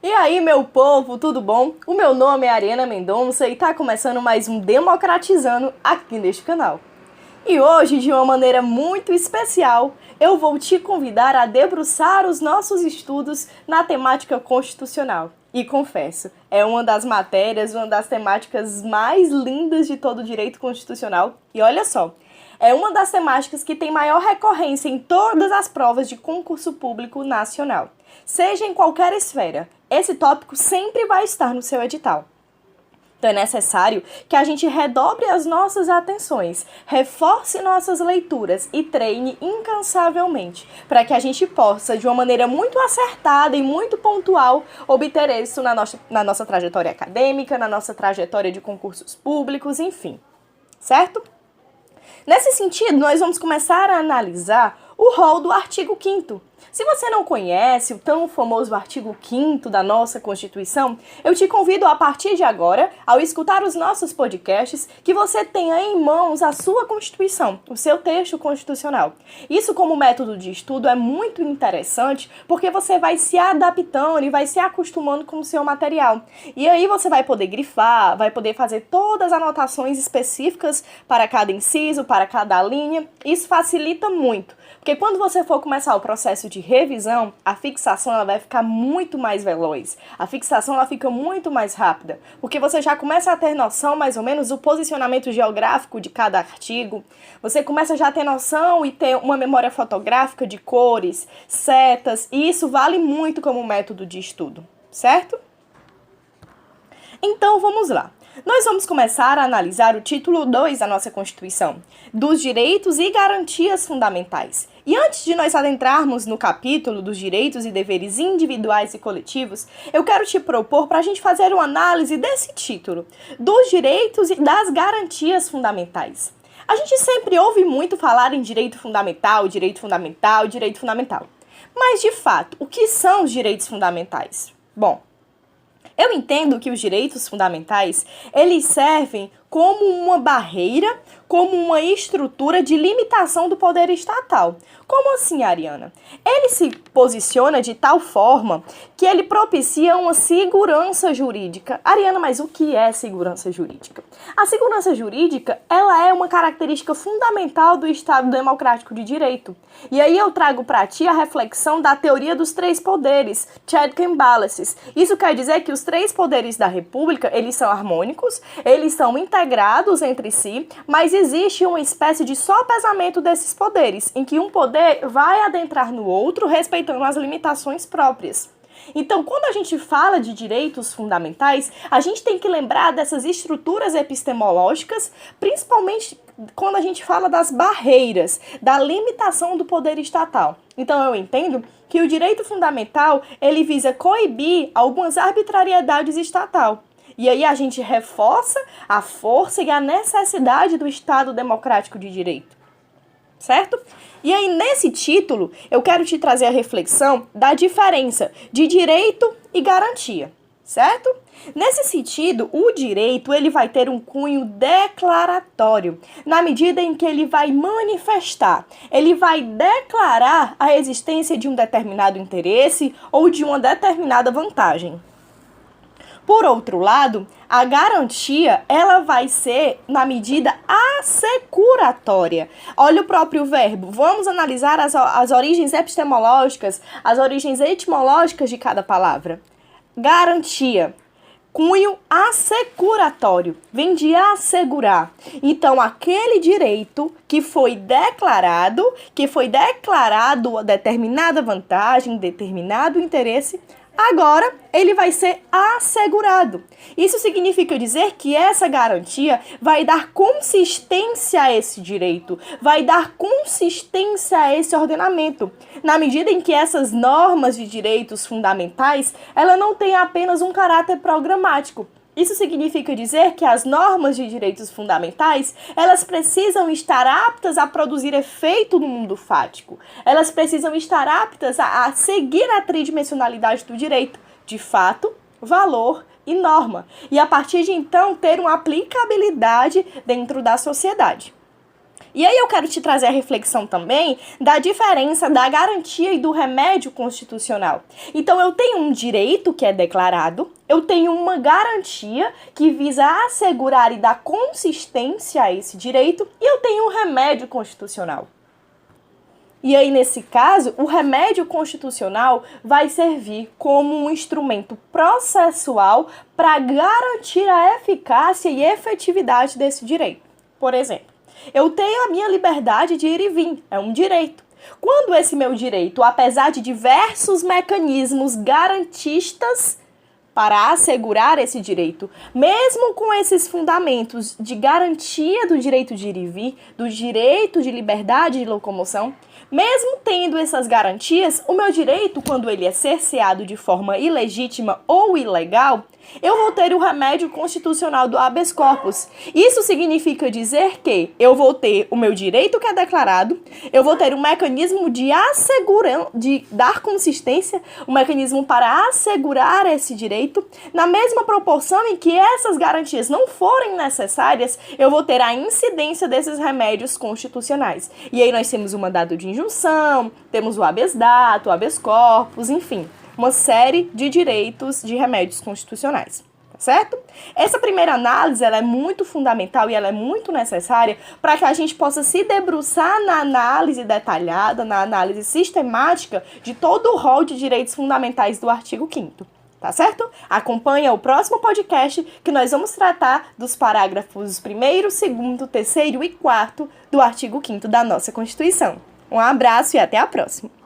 E aí, meu povo, tudo bom? O meu nome é Ariana Mendonça e tá começando mais um Democratizando aqui neste canal. E hoje, de uma maneira muito especial, eu vou te convidar a debruçar os nossos estudos na temática constitucional. E confesso, é uma das matérias, uma das temáticas mais lindas de todo o direito constitucional. E olha só, é uma das temáticas que tem maior recorrência em todas as provas de concurso público nacional. Seja em qualquer esfera, esse tópico sempre vai estar no seu edital. Então é necessário que a gente redobre as nossas atenções, reforce nossas leituras e treine incansavelmente, para que a gente possa, de uma maneira muito acertada e muito pontual, obter isso na nossa trajetória acadêmica, na nossa trajetória de concursos públicos, enfim. Certo? Nesse sentido, nós vamos começar a analisar o rol do artigo 5º. Se você não conhece o tão famoso artigo 5º da nossa Constituição, eu te convido a partir de agora, ao escutar os nossos podcasts, que você tenha em mãos a sua Constituição, o seu texto constitucional. Isso como método de estudo é muito interessante, porque você vai se adaptando e vai se acostumando com o seu material. E aí você vai poder grifar, vai poder fazer todas as anotações específicas para cada inciso, para cada linha. Isso facilita muito, porque quando você for começar o processo de revisão, a fixação ela vai ficar muito mais veloz. A fixação ela fica muito mais rápida, porque você já começa a ter noção mais ou menos do posicionamento geográfico de cada artigo. Você começa já a ter noção e ter uma memória fotográfica de cores, setas, e isso vale muito como método de estudo, certo? Então vamos lá. Nós vamos começar a analisar o título 2 da nossa Constituição, dos direitos e garantias fundamentais. E antes de nós adentrarmos no capítulo dos direitos e deveres individuais e coletivos, eu quero te propor para a gente fazer uma análise desse título, dos direitos e das garantias fundamentais. A gente sempre ouve muito falar em direito fundamental, direito fundamental, direito fundamental. Mas, de fato, o que são os direitos fundamentais? Bom, eu entendo que os direitos fundamentais, eles servem como uma barreira, como uma estrutura de limitação do poder estatal. Como assim, Ariana? Ele se posiciona de tal forma que ele propicia uma segurança jurídica. Ariana, mas o que é segurança jurídica? A segurança jurídica, ela é uma característica fundamental do Estado democrático de direito. E aí eu trago para ti a reflexão da teoria dos três poderes, Checks and Balances. Isso quer dizer que os três poderes da República, eles são harmônicos, eles são integrados entre si, mas existe uma espécie de sopesamento desses poderes, em que um poder vai adentrar no outro, respeitando as limitações próprias. Então, quando a gente fala de direitos fundamentais, a gente tem que lembrar dessas estruturas epistemológicas, principalmente quando a gente fala das barreiras, da limitação do poder estatal. Então, eu entendo que o direito fundamental, ele visa coibir algumas arbitrariedades estatal. E aí a gente reforça a força e a necessidade do Estado democrático de direito, certo? E aí nesse título eu quero te trazer a reflexão da diferença de direito e garantia, certo? Nesse sentido, o direito ele vai ter um cunho declaratório, na medida em que ele vai manifestar, ele vai declarar a existência de um determinado interesse ou de uma determinada vantagem. Por outro lado, a garantia, ela vai ser na medida assecuratória. Olha o próprio verbo. Vamos analisar as origens epistemológicas, as origens etimológicas de cada palavra. Garantia. Cunho assecuratório, vem de assegurar. Então, aquele direito que foi declarado determinada vantagem, determinado interesse, agora ele vai ser assegurado. Isso significa dizer que essa garantia vai dar consistência a esse direito, vai dar consistência a esse ordenamento, na medida em que essas normas de direitos fundamentais, ela não tem apenas um caráter programático. Isso significa dizer que as normas de direitos fundamentais, elas precisam estar aptas a produzir efeito no mundo fático. Elas precisam estar aptas a seguir a tridimensionalidade do direito, de fato, valor e norma. E a partir de então ter uma aplicabilidade dentro da sociedade. E aí eu quero te trazer a reflexão também da diferença da garantia e do remédio constitucional. Então eu tenho um direito que é declarado, eu tenho uma garantia que visa assegurar e dar consistência a esse direito, e eu tenho um remédio constitucional. E aí, nesse caso, o remédio constitucional vai servir como um instrumento processual para garantir a eficácia e efetividade desse direito. Por exemplo, eu tenho a minha liberdade de ir e vir, é um direito. Quando esse meu direito, apesar de diversos mecanismos garantistas para assegurar esse direito, mesmo com esses fundamentos de garantia do direito de ir e vir, do direito de liberdade de locomoção, mesmo tendo essas garantias, o meu direito, quando ele é cerceado de forma ilegítima ou ilegal, eu vou ter o remédio constitucional do habeas corpus. Isso significa dizer que eu vou ter o meu direito que é declarado, eu vou ter um mecanismo de dar consistência, um mecanismo para assegurar esse direito, na mesma proporção em que essas garantias não forem necessárias, eu vou ter a incidência desses remédios constitucionais. E aí nós temos o mandado de injunção, temos o habeas data, o habeas corpus, enfim, uma série de direitos de remédios constitucionais, tá certo? Essa primeira análise, ela é muito fundamental e ela é muito necessária para que a gente possa se debruçar na análise detalhada, na análise sistemática de todo o rol de direitos fundamentais do artigo 5º. Tá certo? Acompanha o próximo podcast que nós vamos tratar dos parágrafos 1º, 2º, 3º e 4º do artigo 5º da nossa Constituição. Um abraço e até a próxima!